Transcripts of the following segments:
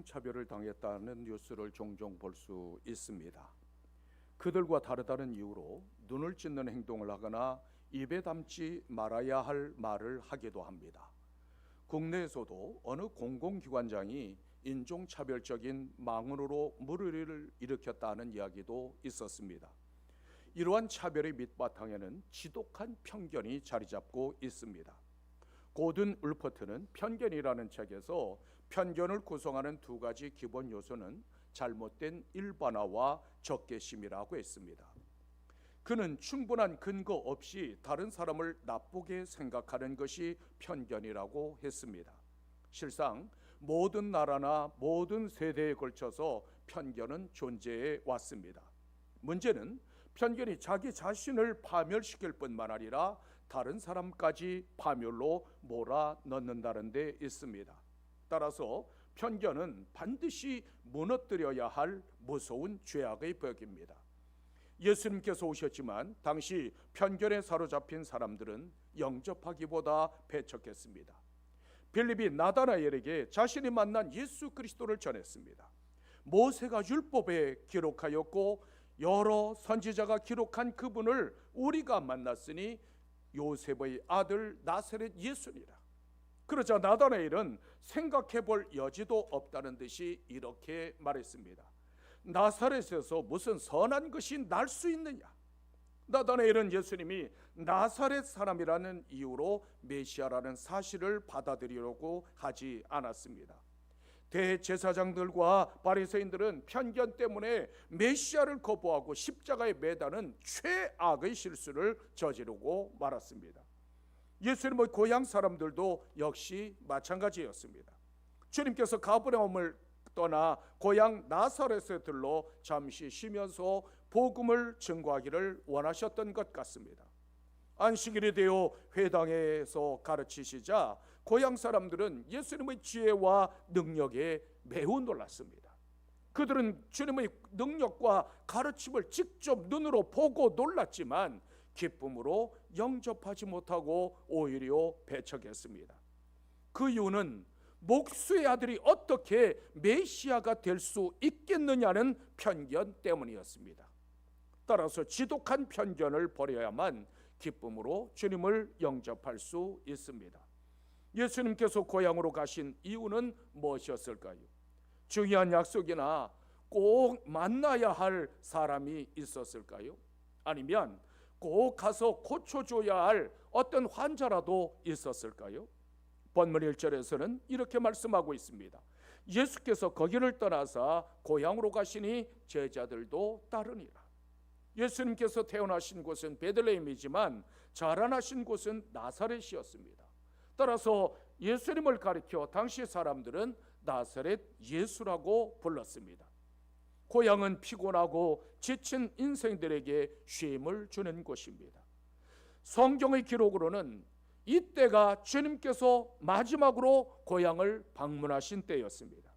차별을 당했다는 뉴스를 종종 볼 수 있습니다. 그들과 다르다는 이유로 눈을 찢는 행동을 하거나 입에 담지 말아야 할 말을 하기도 합니다. 국내에서도 어느 공공기관장이 인종차별적인 망언으로 물의를 일으켰다는 이야기도 있었습니다. 이러한 차별의 밑바탕에는 지독한 편견이 자리 잡고 있습니다. 고든 울퍼트는 편견이라는 책에서 편견을 구성하는 두 가지 기본 요소는 잘못된 일반화와 적개심이라고 했습니다. 그는 충분한 근거 없이 다른 사람을 나쁘게 생각하는 것이 편견이라고 했습니다. 실상 모든 나라나 모든 세대에 걸쳐서 편견은 존재해 왔습니다. 문제는 편견이 자기 자신을 파멸시킬 뿐만 아니라 다른 사람까지 파멸로 몰아넣는다는 데 있습니다. 따라서 편견은 반드시 무너뜨려야 할 무서운 죄악의 벽입니다. 예수님께서 오셨지만 당시 편견에 사로잡힌 사람들은 영접하기보다 배척했습니다. 빌립이 나다나엘에게 자신이 만난 예수 그리스도를 전했습니다. 모세가 율법에 기록하였고 여러 선지자가 기록한 그분을 우리가 만났으니 요셉의 아들 나사렛 예수니라. 그러자 나다나엘은 생각해 볼 여지도 없다는 듯이 이렇게 말했습니다. 나사렛에서 무슨 선한 것이 날 수 있느냐? 나다나엘은 예수님이 나사렛 사람이라는 이유로 메시아라는 사실을 받아들이려고 하지 않았습니다. 대제사장들과 바리새인들은 편견 때문에 메시아를 거부하고 십자가에 매다는 최악의 실수를 저지르고 말았습니다. 예수님의 고향 사람들도 역시 마찬가지였습니다. 주님께서 가버나움을 떠나 고향 나사렛에 들러 잠시 쉬면서 복음을 증거하기를 원하셨던 것 같습니다. 안식일이 되어 회당에서 가르치시자 고향 사람들은 예수님의 지혜와 능력에 매우 놀랐습니다. 그들은 주님의 능력과 가르침을 직접 눈으로 보고 놀랐지만 기쁨으로 영접하지 못하고 오히려 배척했습니다. 그 이유는 목수의 아들이 어떻게 메시아가 될 수 있겠느냐는 편견 때문이었습니다. 따라서 지독한 편견을 버려야만 기쁨으로 주님을 영접할 수 있습니다. 예수님께서 고향으로 가신 이유는 무엇이었을까요? 중요한 약속이나 꼭 만나야 할 사람이 있었을까요? 아니면 꼭 가서 고쳐줘야 할 어떤 환자라도 있었을까요? 본문 1절에서는 이렇게 말씀하고 있습니다. 예수께서 거기를 떠나사 고향으로 가시니 제자들도 따르니라. 예수님께서 태어나신 곳은 베들레헴이지만 자라나신 곳은 나사렛이었습니다. 따라서 예수님을 가리켜 당시 사람들은 나사렛 예수라고 불렀습니다. 고향은 피곤하고 지친 인생들에게 쉼을 주는 곳입니다. 성경의 기록으로는 이때가 주님께서 마지막으로 고향을 방문하신 때였습니다.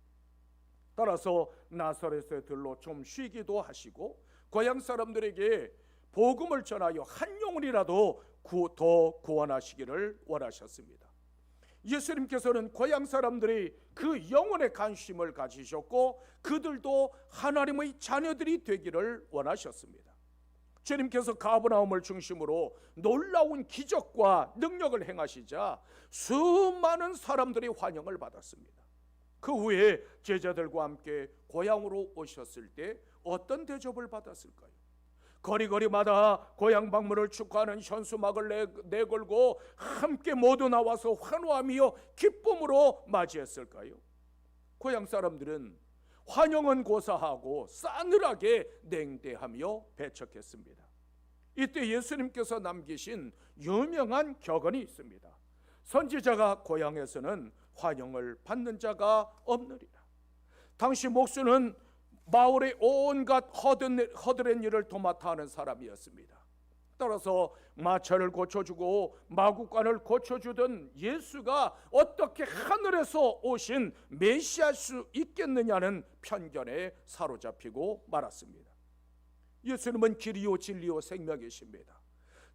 따라서 나사렛에 들러 좀 쉬기도 하시고 고향 사람들에게 복음을 전하여 한 영혼이라도 더 구원하시기를 원하셨습니다. 예수님께서는 고향 사람들이 그 영혼에 관심을 가지셨고 그들도 하나님의 자녀들이 되기를 원하셨습니다. 주님께서 가버나움을 중심으로 놀라운 기적과 능력을 행하시자 수많은 사람들이 환영을 받았습니다. 그 후에 제자들과 함께 고향으로 오셨을 때 어떤 대접을 받았을까요? 거리거리마다 고향 방문을 축하하는 현수막을 내걸고 함께 모두 나와서 환호하며 기쁨으로 맞이했을까요? 고향 사람들은 환영은 고사하고 싸늘하게 냉대하며 배척했습니다. 이때 예수님께서 남기신 유명한 격언이 있습니다. 선지자가 고향에서는 환영을 받는 자가 없느리라. 당시 목수는 마을의 온갖 허드렛 일을 도맡아 하는 사람이었습니다. 따라서 마차를 고쳐주고 마구간을 고쳐주던 예수가 어떻게 하늘에서 오신 메시아일 수 있겠느냐는 편견에 사로잡히고 말았습니다. 예수님은 길이요 진리요 생명이십니다.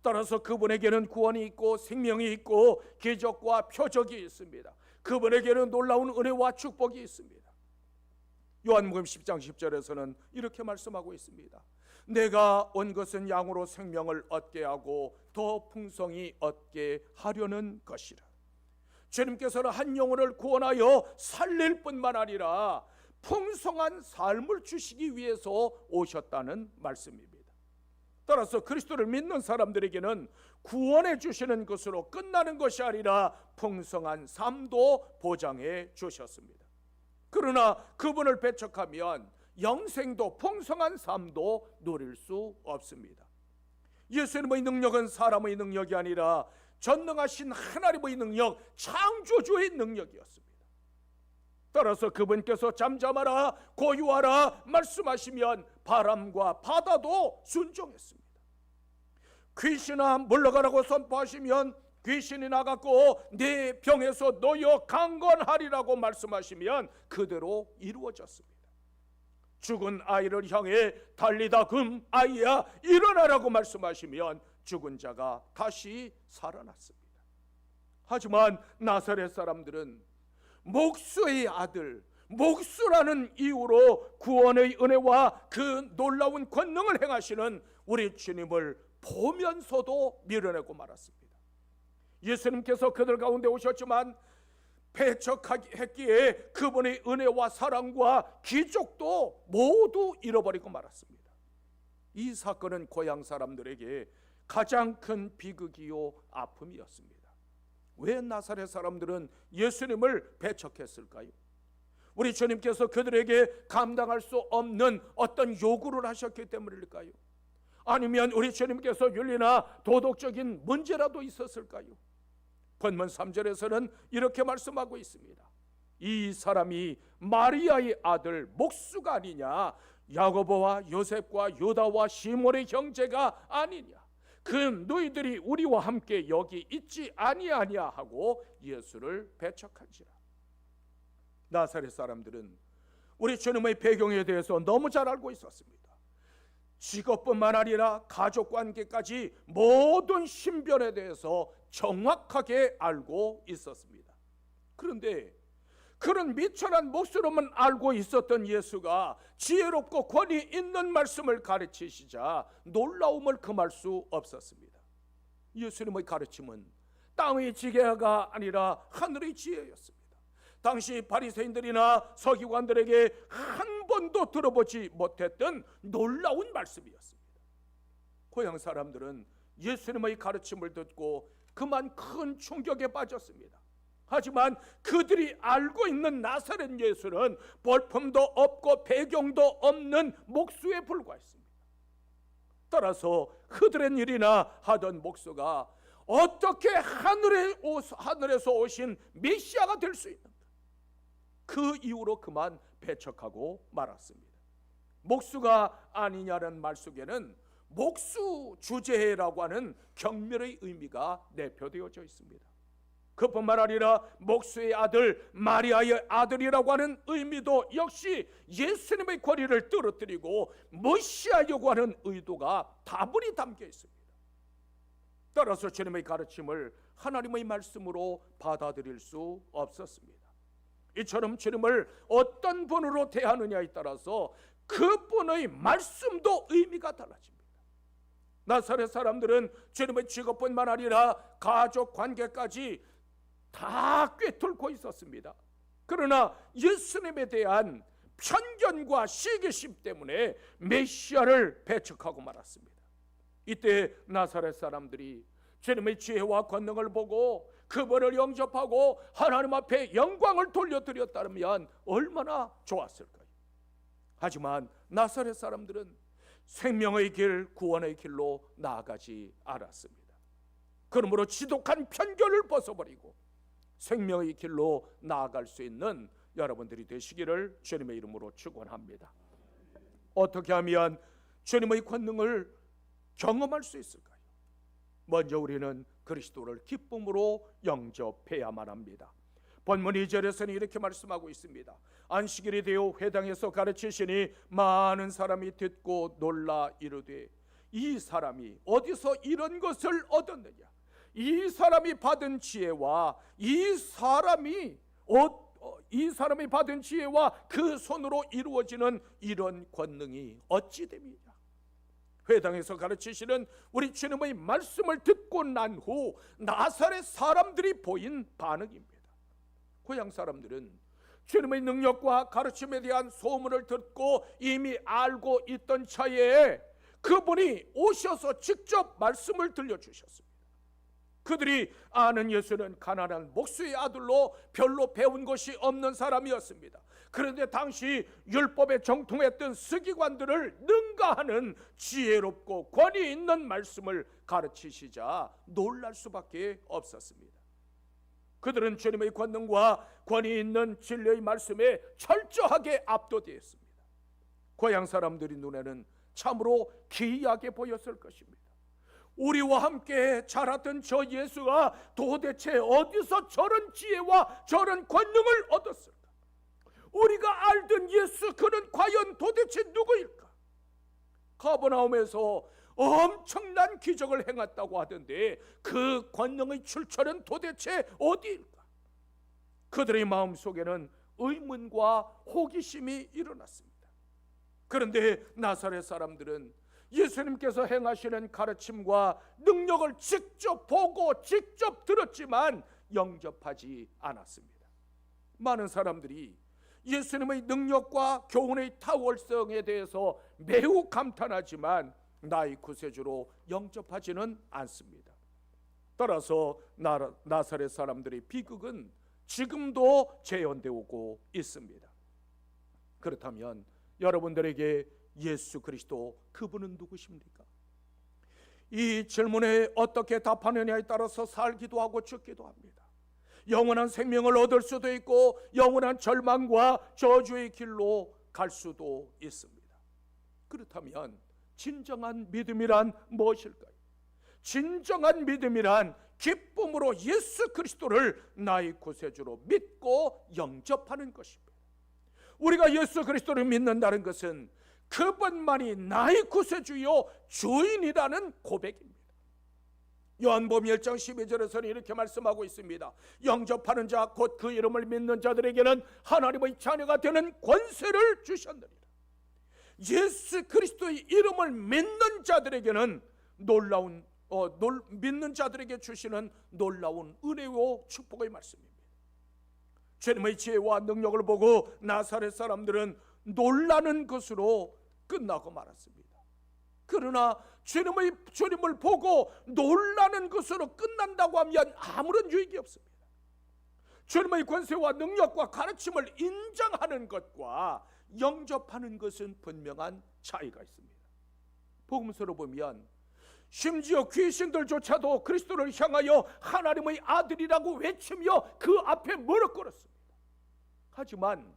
따라서 그분에게는 구원이 있고 생명이 있고 기적과 표적이 있습니다. 그분에게는 놀라운 은혜와 축복이 있습니다. 요한복음 10장 10절에서는 이렇게 말씀하고 있습니다. 내가 온 것은 양으로 생명을 얻게 하고 더 풍성히 얻게 하려는 것이라. 주님께서는 한 영혼을 구원하여 살릴 뿐만 아니라 풍성한 삶을 주시기 위해서 오셨다는 말씀입니다. 따라서 그리스도를 믿는 사람들에게는 구원해 주시는 것으로 끝나는 것이 아니라 풍성한 삶도 보장해 주셨습니다. 그러나 그분을 배척하면 영생도 풍성한 삶도 누릴 수 없습니다. 예수님의 능력은 사람의 능력이 아니라 전능하신 하나님의 능력, 창조주의 능력이었습니다. 따라서 그분께서 잠잠하라, 고요하라 말씀하시면 바람과 바다도 순종했습니다. 귀신아 물러가라고 선포하시면 귀신이 나갔고 네 병에서 놓여 강건하리라고 말씀하시면 그대로 이루어졌습니다. 죽은 아이를 향해 달리다 금 아이야 일어나라고 말씀하시면 죽은 자가 다시 살아났습니다. 하지만 나사렛 사람들은 목수의 아들, 목수라는 이유로 구원의 은혜와 그 놀라운 권능을 행하시는 우리 주님을 보면서도 밀어내고 말았습니다. 예수님께서 그들 가운데 오셨지만 배척했기에 그분의 은혜와 사랑과 기적도 모두 잃어버리고 말았습니다. 이 사건은 고향 사람들에게 가장 큰 비극이요 아픔이었습니다. 왜 나사렛 사람들은 예수님을 배척했을까요? 우리 주님께서 그들에게 감당할 수 없는 어떤 요구를 하셨기 때문일까요? 아니면 우리 주님께서 윤리나 도덕적인 문제라도 있었을까요? 본문 3절에서는 이렇게 말씀하고 있습니다. 이 사람이 마리아의 아들 목수가 아니냐? 야고보와 요셉과 유다와 시몬의 형제가 아니냐? 그 너희들이 우리와 함께 여기 있지 아니하냐 하고 예수를 배척한지라. 나사렛 사람들은 우리 주님의 배경에 대해서 너무 잘 알고 있었습니다. 직업뿐만 아니라 가족관계까지 모든 신변에 대해서 정확하게 알고 있었습니다. 그런데 그런 미천한 목수로만 알고 있었던 예수가 지혜롭고 권위 있는 말씀을 가르치시자 놀라움을 금할 수 없었습니다. 예수님의 가르침은 땅의 지혜가 아니라 하늘의 지혜였습니다. 당시 바리새인들이나 서기관들에게 한 번도 들어보지 못했던 놀라운 말씀이었습니다. 고향 사람들은 예수님의 가르침을 듣고 그만 큰 충격에 빠졌습니다. 하지만 그들이 알고 있는 나사렛 예수는 볼품도 없고 배경도 없는 목수에 불과했습니다. 따라서 그들의 일이나 하던 목수가 어떻게 하늘에서 오신 메시아가 될 수 있는가? 그 이후로 그만 배척하고 말았습니다. 목수가 아니냐는 말 속에는 목수 주제라고 하는 경멸의 의미가 내포되어져 있습니다. 그뿐만 아니라 목수의 아들, 마리아의 아들이라고 하는 의미도 역시 예수님의 권위를 떨어뜨리고 메시아라고 하는 의도가 다분히 담겨 있습니다. 따라서 주님의 가르침을 하나님의 말씀으로 받아들일 수 없었습니다. 이처럼 주님을 어떤 분으로 대하느냐에 따라서 그분의 말씀도 의미가 달라집니다. 나사렛 사람들은 주님의 직업뿐만 아니라 가족 관계까지 다 꿰뚫고 있었습니다. 그러나 예수님에 대한 편견과 시기심 때문에 메시아를 배척하고 말았습니다. 이때 나사렛 사람들이 주님의 지혜와 권능을 보고 그분을 영접하고 하나님 앞에 영광을 돌려드렸다면 얼마나 좋았을까요? 하지만 나사렛 사람들은 생명의 길, 구원의 길로 나아가지 않았습니다. 그러므로 지독한 편견을 벗어버리고 생명의 길로 나아갈 수 있는 여러분들이 되시기를 주님의 이름으로 축원합니다. 어떻게 하면 주님의 권능을 경험할 수 있을까요? 먼저 우리는 그리스도를 기쁨으로 영접해야만 합니다. 본문 2절에서는 이렇게 말씀하고 있습니다. 안식일이 되어 회당에서 가르치시니 많은 사람이 듣고 놀라 이르되 이 사람이 어디서 이런 것을 얻었느냐? 이 사람이 받은 지혜와 이 사람이 이 사람이 받은 지혜와 그 손으로 이루어지는 이런 권능이 어찌 됨이냐? 회당에서 가르치시는 우리 주님의 말씀을 듣고 난 후 나사렛 사람들이 보인 반응입니다. 고향 사람들은 주님의 능력과 가르침에 대한 소문을 듣고 이미 알고 있던 차에 그분이 오셔서 직접 말씀을 들려주셨습니다. 그들이 아는 예수는 가난한 목수의 아들로 별로 배운 것이 없는 사람이었습니다. 그런데 당시 율법에 정통했던 서기관들을 능가하는 지혜롭고 권위 있는 말씀을 가르치시자 놀랄 수밖에 없었습니다. 그들은 주님의 권능과 권위 있는 진리의 말씀에 철저하게 압도되었습니다. 고향 사람들이 눈에는 참으로 기이하게 보였을 것입니다. 우리와 함께 자랐던 저 예수가 도대체 어디서 저런 지혜와 저런 권능을 얻었을까? 우리가 알던 예수, 그는 과연 도대체 누구일까? 가버나움에서 엄청난 기적을 행했다고 하던데 그 권능의 출처는 도대체 어디일까? 그들의 마음속에는 의문과 호기심이 일어났습니다. 그런데 나사렛 사람들은 예수님께서 행하시는 가르침과 능력을 직접 보고 직접 들었지만 영접하지 않았습니다. 많은 사람들이 예수님의 능력과 교훈의 탁월성에 대해서 매우 감탄하지만 나의 구세주로 영접하지는 않습니다. 따라서 나사렛 사람들의 비극은 지금도 재현되고 있습니다. 그렇다면 여러분들에게 예수 그리스도, 그분은 누구십니까? 이 질문에 어떻게 답하느냐에 따라서 살기도 하고 죽기도 합니다. 영원한 생명을 얻을 수도 있고 영원한 절망과 저주의 길로 갈 수도 있습니다. 그렇다면 진정한 믿음이란 무엇일까요? 진정한 믿음이란 기쁨으로 예수 그리스도를 나의 구세주로 믿고 영접하는 것입니다. 우리가 예수 그리스도를 믿는다는 것은 그분만이 나의 구세주요 주인이라는 고백입니다. 요한복음 1장 12절에서는 이렇게 말씀하고 있습니다. 영접하는 자 곧 그 이름을 믿는 자들에게는 하나님의 자녀가 되는 권세를 주셨느니라. 예수 그리스도의 이름을 믿는 자들에게는 믿는 자들에게 주시는 놀라운 은혜와 축복의 말씀입니다. 주님의 지혜와 능력을 보고 나사렛 사람들은 놀라는 것으로 끝나고 말았습니다. 그러나 주님을 보고 놀라는 것으로 끝난다고 하면 아무런 유익이 없습니다. 주님의 권세와 능력과 가르침을 인정하는 것과 영접하는 것은 분명한 차이가 있습니다. 복음서로 보면 심지어 귀신들조차도 그리스도를 향하여 하나님의 아들이라고 외치며 그 앞에 무릎 꿇었습니다. 하지만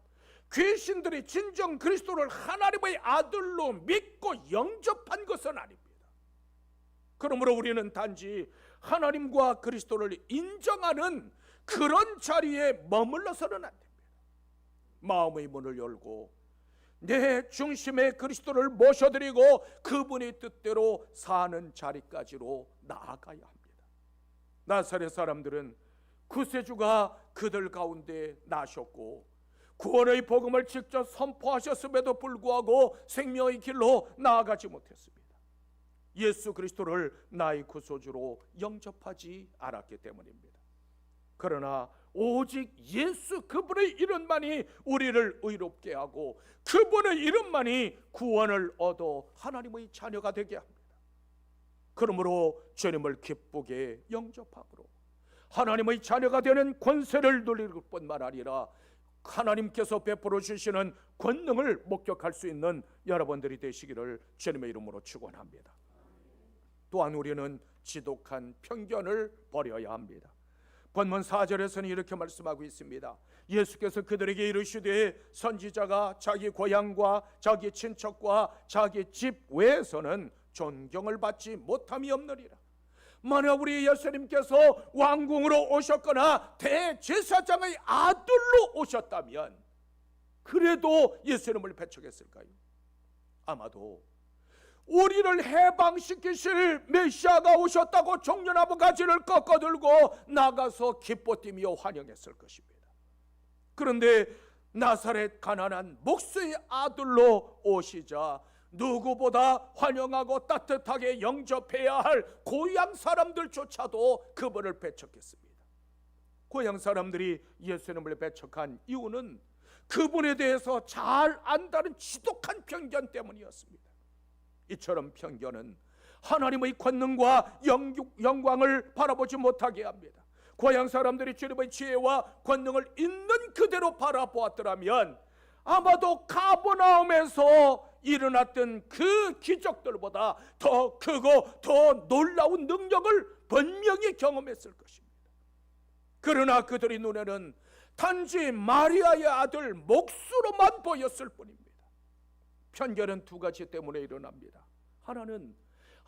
귀신들이 진정 그리스도를 하나님의 아들로 믿고 영접한 것은 아닙니다. 그러므로 우리는 단지 하나님과 그리스도를 인정하는 그런 자리에 머물러서는 안 됩니다. 마음의 문을 열고 내 중심에 그리스도를 모셔드리고 그분의 뜻대로 사는 자리까지로 나아가야 합니다. 나사렛 사람들은 구세주가 그들 가운데 나셨고 구원의 복음을 직접 선포하셨음에도 불구하고 생명의 길로 나아가지 못했습니다. 예수 그리스도를 나의 구소주로 영접하지 않았기 때문입니다. 그러나 오직 예수 그분의 이름만이 우리를 의롭게 하고 그분의 이름만이 구원을 얻어 하나님의 자녀가 되게 합니다. 그러므로 주님을 기쁘게 영접함으로 하나님의 자녀가 되는 권세를 누릴 뿐만 아니라 하나님께서 베풀어 주시는 권능을 목격할 수 있는 여러분들이 되시기를 주님의 이름으로 축원합니다. 또한 우리는 지독한 편견을 버려야 합니다. 본문 4절에서는 이렇게 말씀하고 있습니다. 예수께서 그들에게 이르시되 선지자가 자기 고향과 자기 친척과 자기 집 외에서는 존경을 받지 못함이 없느니라. 만약 우리 예수님께서 왕궁으로 오셨거나 대제사장의 아들로 오셨다면 그래도 예수님을 배척했을까요? 아마도 우리를 해방시키실 메시아가 오셨다고 종려나무 가지를 꺾어들고 나가서 기뻐 뛰며 환영했을 것입니다. 그런데 나사렛 가난한 목수의 아들로 오시자 누구보다 환영하고 따뜻하게 영접해야 할 고향 사람들조차도 그분을 배척했습니다. 고향 사람들이 예수님을 배척한 이유는 그분에 대해서 잘 안다는 지독한 편견 때문이었습니다. 이처럼 편견은 하나님의 권능과 영광을 바라보지 못하게 합니다. 고향 사람들이 주님의 지혜와 권능을 있는 그대로 바라보았더라면 아마도 가버나움에서 일어났던 그 기적들보다 더 크고 더 놀라운 능력을 분명히 경험했을 것입니다. 그러나 그들의 눈에는 단지 마리아의 아들 목수로만 보였을 뿐입니다. 편견은 두 가지 때문에 일어납니다. 하나는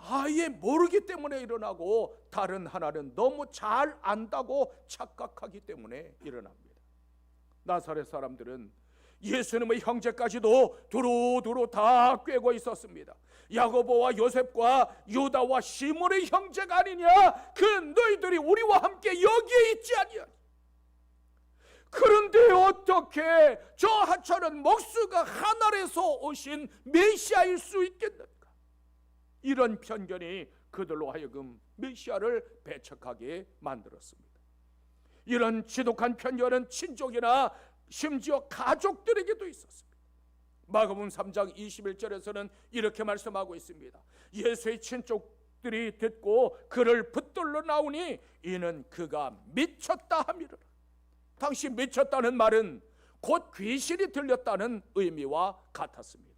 아예 모르기 때문에 일어나고, 다른 하나는 너무 잘 안다고 착각하기 때문에 일어납니다. 나사렛 사람들은 예수님의 형제까지도 두루두루 다 꿰고 있었습니다. 야고보와 요셉과 유다와 시몬의 형제가 아니냐, 그 너희들이 우리와 함께 여기에 있지 아니하냐. 그런데 어떻게 저 하찮은 목수가 하늘에서 오신 메시아일 수 있겠는가? 이런 편견이 그들로 하여금 메시아를 배척하게 만들었습니다. 이런 지독한 편견은 친족이나 심지어 가족들에게도 있었습니다. 마가복음 3장 21절에서는 이렇게 말씀하고 있습니다. 예수의 친족들이 듣고 그를 붙들러 나오니 이는 그가 미쳤다 함이라. 당시 미쳤다는 말은 곧 귀신이 들렸다는 의미와 같았습니다.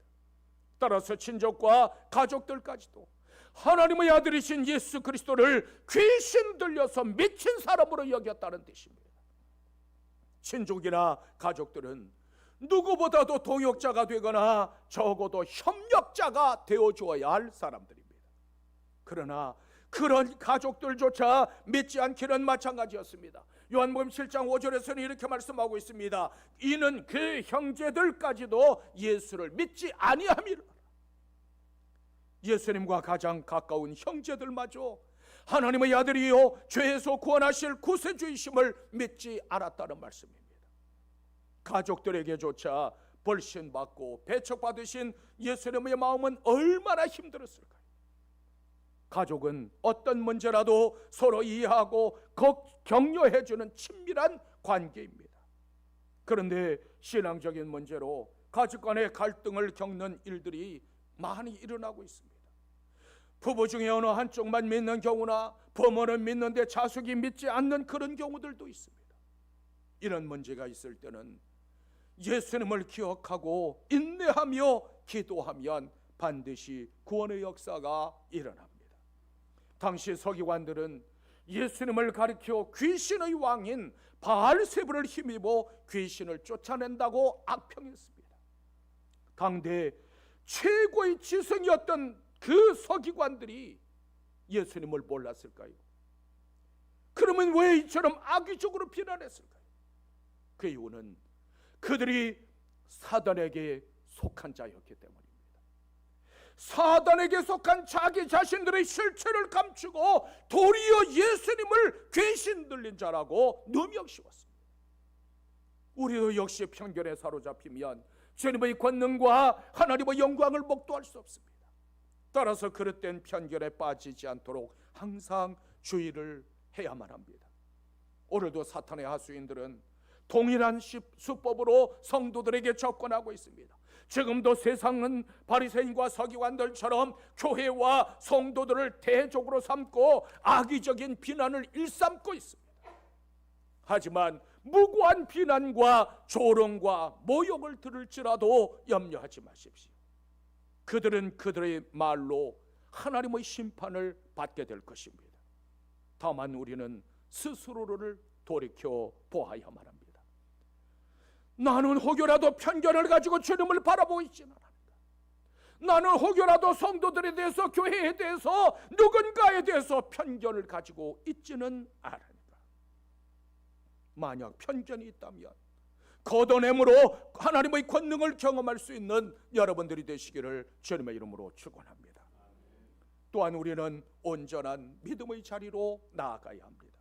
따라서 친족과 가족들까지도 하나님의 아들이신 예수 그리스도를 귀신 들려서 미친 사람으로 여겼다는 뜻입니다. 친족이나 가족들은 누구보다도 동역자가 되거나 적어도 협력자가 되어주어야 할 사람들입니다. 그러나 그런 가족들조차 믿지 않기는 마찬가지였습니다. 요한복음 7장 5절에서는 이렇게 말씀하고 있습니다. 이는 그 형제들까지도 예수를 믿지 아니함이라. 예수님과 가장 가까운 형제들마저 하나님의 아들이요 죄에서 구원하실 구세주이심을 믿지 않았다는 말씀입니다. 가족들에게조차 벌신받고 배척받으신 예수님의 마음은 얼마나 힘들었을까요? 가족은 어떤 문제라도 서로 이해하고 격려해주는 친밀한 관계입니다. 그런데 신앙적인 문제로 가족 간의 갈등을 겪는 일들이 많이 일어나고 있습니다. 부부 중에 어느 한쪽만 믿는 경우나 부모는 믿는데 자식이 믿지 않는 그런 경우들도 있습니다. 이런 문제가 있을 때는 예수님을 기억하고 인내하며 기도하면 반드시 구원의 역사가 일어납니다. 당시 서기관들은 예수님을 가리켜 귀신의 왕인 바알세불을 힘입어 귀신을 쫓아낸다고 악평했습니다. 당대 최고의 지성이었던 그 서기관들이 예수님을 몰랐을까요? 그러면 왜 이처럼 악의적으로 비난했을까요? 그 이유는 그들이 사단에게 속한 자였기 때문입니다. 사단에게 속한 자기 자신들의 실체를 감추고 도리어 예수님을 귀신 들린 자라고 누명씌웠습니다. 우리도 역시 편견에 사로잡히면 주님의 권능과 하나님의 영광을 목도할 수 없습니다. 따라서 그릇된 편견에 빠지지 않도록 항상 주의를 해야만 합니다. 오늘도 사탄의 하수인들은 동일한 수법으로 성도들에게 접근하고 있습니다. 지금도 세상은 바리새인과 서기관들처럼 교회와 성도들을 대적으로 삼고 악의적인 비난을 일삼고 있습니다. 하지만 무고한 비난과 조롱과 모욕을 들을지라도 염려하지 마십시오. 그들은 그들의 말로 하나님의 심판을 받게 될 것입니다. 다만 우리는 스스로를 돌이켜 보아야만 합니다. 나는 혹여라도 편견을 가지고 주님을 바라보고 있지는 않은가? 나는 혹여라도 성도들에 대해서, 교회에 대해서, 누군가에 대해서 편견을 가지고 있지는 않은가? 만약 편견이 있다면 걷어내므로 하나님의 권능을 경험할 수 있는 여러분들이 되시기를 주님의 이름으로 축원합니다. 또한 우리는 온전한 믿음의 자리로 나아가야 합니다.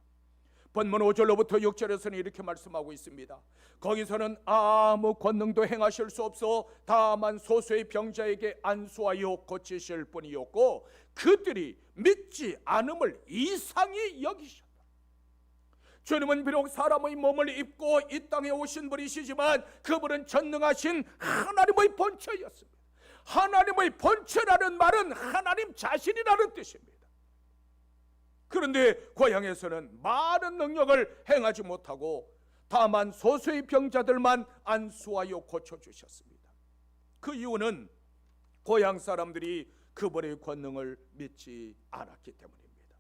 본문 5절로부터 6절에서는 이렇게 말씀하고 있습니다. 거기서는 아무 권능도 행하실 수 없어 다만 소수의 병자에게 안수하여 고치실 뿐이었고 그들이 믿지 않음을 이상히 여기셨다. 주님은 비록 사람의 몸을 입고 이 땅에 오신 분이시지만 그분은 전능하신 하나님의 본체였습니다. 하나님의 본체라는 말은 하나님 자신이라는 뜻입니다. 그런데 고향에서는 많은 능력을 행하지 못하고 다만 소수의 병자들만 안수하여 고쳐주셨습니다. 그 이유는 고향 사람들이 그분의 권능을 믿지 않았기 때문입니다.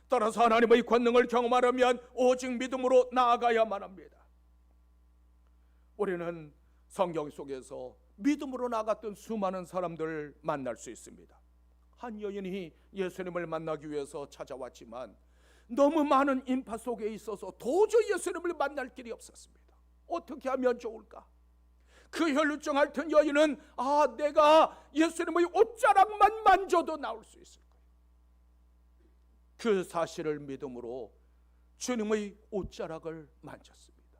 따라서 하나님의 권능을 경험하려면 오직 믿음으로 나아가야만 합니다. 우리는 성경 속에서 믿음으로 나갔던 수많은 사람들을 만날 수 있습니다. 한 여인이 예수님을 만나기 위해서 찾아왔지만 너무 많은 인파 속에 있어서 도저히 예수님을 만날 길이 없었습니다. 어떻게 하면 좋을까? 그 혈루증 앓던 여인은 내가 예수님의 옷자락만 만져도 나올 수 있을 거예요. 그 사실을 믿음으로 주님의 옷자락을 만졌습니다.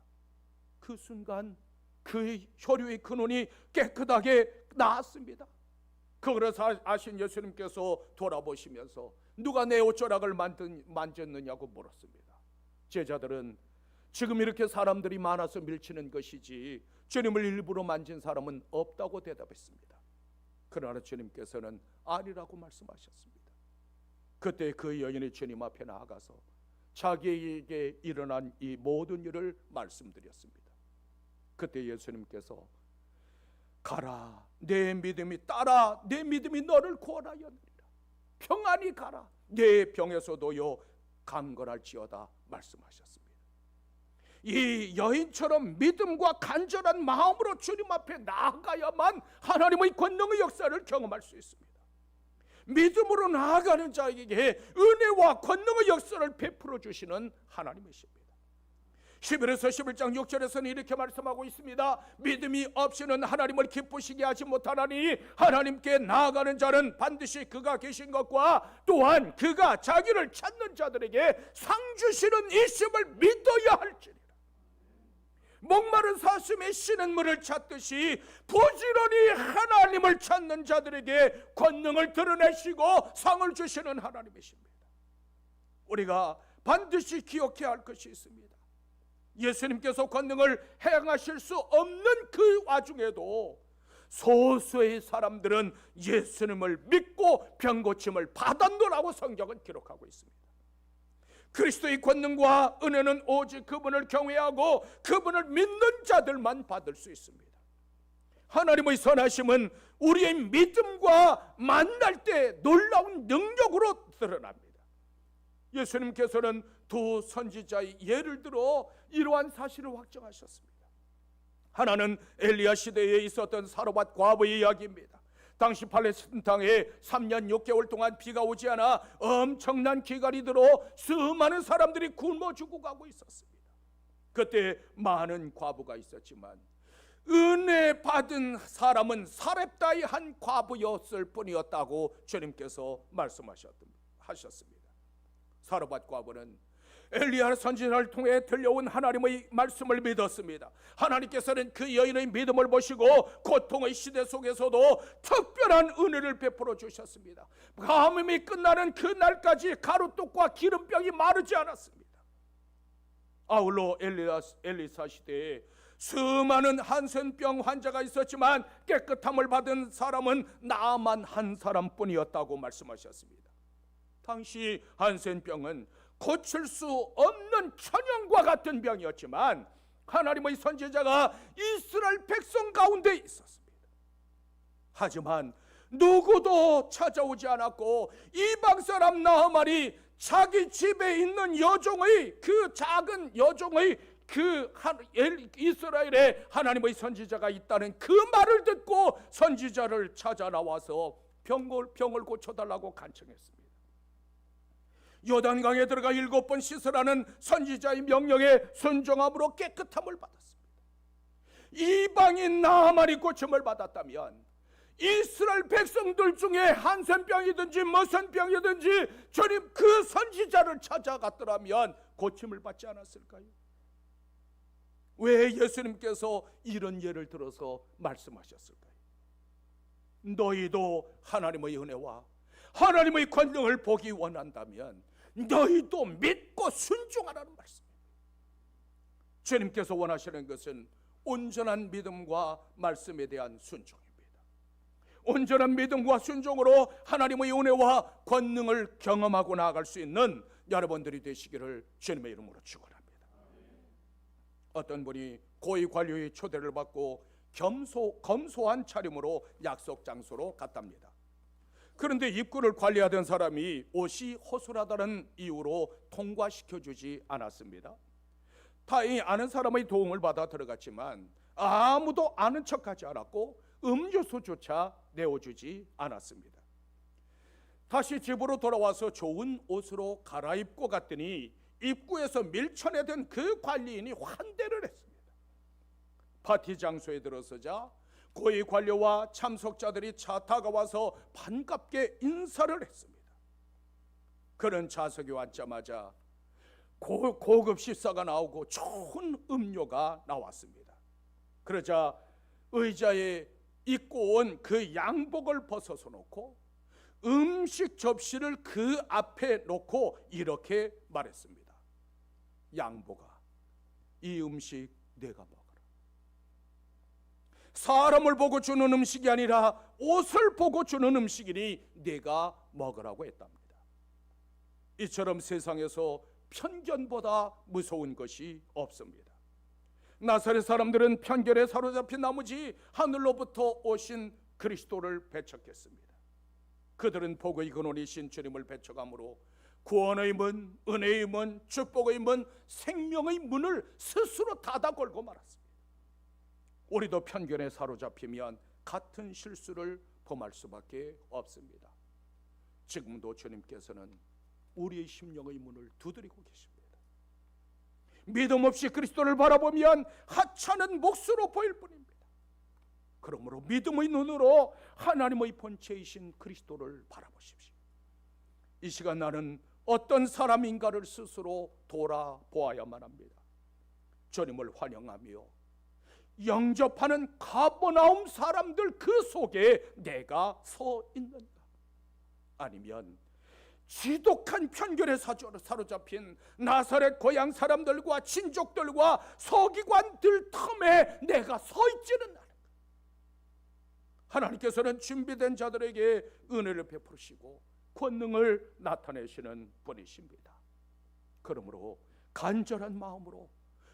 그 순간 그 혈류의 근원이 깨끗하게 나았습니다. 그걸 아신 예수님께서 돌아보시면서 누가 내 옷자락을 만졌느냐고 물었습니다. 제자들은 지금 이렇게 사람들이 많아서 밀치는 것이지 주님을 일부러 만진 사람은 없다고 대답했습니다. 그러나 주님께서는 아니라고 말씀하셨습니다. 그때 그 여인이 주님 앞에 나아가서 자기에게 일어난 이 모든 일을 말씀드렸습니다. 그때 예수님께서 가라, 내 믿음이 따라, 내 믿음이 너를 구원하였느니라. 평안히 가라, 내 병에서도요 강건할지어다 말씀하셨습니다. 이 여인처럼 믿음과 간절한 마음으로 주님 앞에 나아가야만 하나님의 권능의 역사를 경험할 수 있습니다. 믿음으로 나아가는 자에게 은혜와 권능의 역사를 베풀어 주시는 하나님이십니다. 11에서 11장 6절에서는 이렇게 말씀하고 있습니다. 믿음이 없이는 하나님을 기쁘시게 하지 못하나니 하나님께 나아가는 자는 반드시 그가 계신 것과 또한 그가 자기를 찾는 자들에게 상 주시는 이심을 믿어야 할지니라. 목마른 사슴이 쉬는 물을 찾듯이 부지런히 하나님을 찾는 자들에게 권능을 드러내시고 상을 주시는 하나님이십니다. 우리가 반드시 기억해야 할 것이 있습니다. 예수님께서 권능을 행하실 수 없는 그 와중에도 소수의 사람들은 예수님을 믿고 병고침을 받았노라고 성경은 기록하고 있습니다. 그리스도의 권능과 은혜는 오직 그분을 경외하고 그분을 믿는 자들만 받을 수 있습니다. 하나님의 선하심은 우리의 믿음과 만날 때 놀라운 능력으로 드러납니다. 예수님께서는 두 선지자의 예를 들어 이러한 사실을 확정하셨습니다. 하나는 엘리야 시대에 있었던 사르밧 과부의 이야기입니다. 당시 팔레스틴 땅에 3년 6개월 동안 비가 오지 않아 엄청난 기갈이 들어 수많은 사람들이 굶어 죽어가고 있었습니다. 그때 많은 과부가 있었지만 은혜 받은 사람은 사렙다의 한 과부였을 뿐이었다고 주님께서 말씀하셨습니다. 사르밧 과부는 엘리야 선지자를 통해 들려온 하나님의 말씀을 믿었습니다. 하나님께서는 그 여인의 믿음을 보시고 고통의 시대 속에서도 특별한 은혜를 베풀어 주셨습니다. 가뭄이 끝나는 그 날까지 가루떡과 기름병이 마르지 않았습니다. 아울러 엘리사 시대에 수많은 한센병 환자가 있었지만 깨끗함을 받은 사람은 나만 한 사람뿐이었다고 말씀하셨습니다. 당시 한센병은 고칠 수 없는 천연과 같은 병이었지만 하나님의 선지자가 이스라엘 백성 가운데 있었습니다. 하지만 누구도 찾아오지 않았고 이방 사람 나하만이 자기 집에 있는 여종의 그 작은 여종의 그 이스라엘에 하나님의 선지자가 있다는 그 말을 듣고 선지자를 찾아 나와서 병을 고쳐달라고 간청했습니다. 요단강에 들어가 7번 씻으라는 선지자의 명령에 순종함으로 깨끗함을 받았습니다. 이방인 나하만이 고침을 받았다면 이스라엘 백성들 중에 한센병이든지 무슨 병이든지 주님 그 선지자를 찾아갔더라면 고침을 받지 않았을까요? 왜 예수님께서 이런 예를 들어서 말씀하셨을까요? 너희도 하나님의 은혜와 하나님의 권능을 보기 원한다면 너희도 믿고 순종하라는 말씀입니다. 주님께서 원하시는 것은 온전한 믿음과 말씀에 대한 순종입니다. 온전한 믿음과 순종으로 하나님의 은혜와 권능을 경험하고 나아갈 수 있는 여러분들이 되시기를 주님의 이름으로 축원합니다. 어떤 분이 고위 관료의 초대를 받고 검소한 차림으로 약속 장소로 갔답니다. 그런데 입구를 관리하던 사람이 옷이 허술하다는 이유로 통과시켜주지 않았습니다. 다행히 아는 사람의 도움을 받아 들어갔지만 아무도 아는 척하지 않았고 음료수조차 내어주지 않았습니다. 다시 집으로 돌아와서 좋은 옷으로 갈아입고 갔더니 입구에서 밀쳐내던 그 관리인이 환대를 했습니다. 파티 장소에 들어서자 고위 관료와 참석자들이 차 다가와서 반갑게 인사를 했습니다. 그는 좌석에 앉자마자 고급 식사가 나오고 좋은 음료가 나왔습니다. 그러자 의자에 입고 온 그 양복을 벗어서 놓고 음식 접시를 그 앞에 놓고 이렇게 말했습니다. 양복아, 이 음식 내가 먹어라. 사람을 보고 주는 음식이 아니라 옷을 보고 주는 음식이니 내가 먹으라고 했답니다. 이처럼 세상에서 편견보다 무서운 것이 없습니다. 나사렛 사람들은 편견에 사로잡힌 나머지 하늘로부터 오신 그리스도를 배척했습니다. 그들은 복의 근원이신 주님을 배척함으로 구원의 문, 은혜의 문, 축복의 문, 생명의 문을 스스로 닫아 걸고 말았습니다. 우리도 편견에 사로잡히면 같은 실수를 범할 수밖에 없습니다. 지금도 주님께서는 우리의 심령의 문을 두드리고 계십니다. 믿음 없이 그리스도를 바라보면 하찮은 몫으로 보일 뿐입니다. 그러므로 믿음의 눈으로 하나님의 본체이신 그리스도를 바라보십시오. 이 시간 나는 어떤 사람인가를 스스로 돌아보아야만 합니다. 주님을 환영하며 영접하는 가버나움 사람들 그 속에 내가 서 있는가? 아니면 지독한 편견에 사로잡힌 나사렛 고향 사람들과 친족들과 서기관들 틈에 내가 서 있지는 않은가? 하나님께서는 준비된 자들에게 은혜를 베푸시고 권능을 나타내시는 분이십니다. 그러므로 간절한 마음으로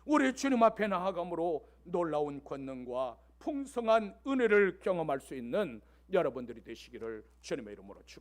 우리 주님 앞에 나아감으로 놀라운 권능과 풍성한 은혜를 경험할 수 있는 여러분들이 되시기를 주님의 이름으로 축원합니다.